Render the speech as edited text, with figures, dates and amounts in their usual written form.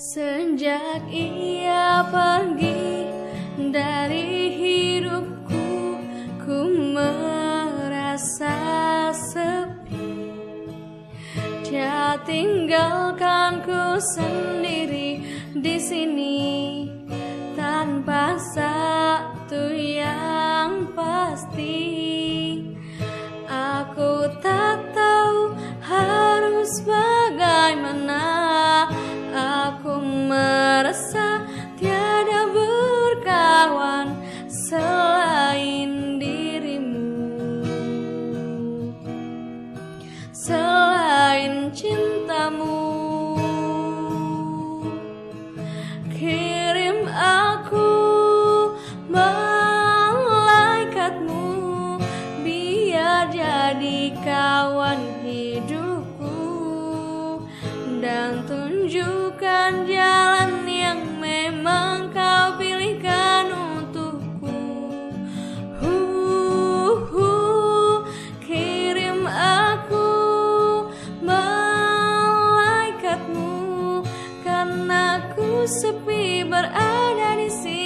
Sejak ia pergi dari hidupku, ku merasa sepi. Dia tinggalkanku sendiri di sini tanpa satu yang pasti. Aku tak tahu harus bagaimana. Aku merasa tiada berkawan selain dirimu, selain cintamu. Kirim aku malaikatmu, biar jadi kawan hidupku, dan tunjukkan jalan yang memang kau pilihkan untukku. Kirim aku malaikatmu, karena ku sepi berada di sini.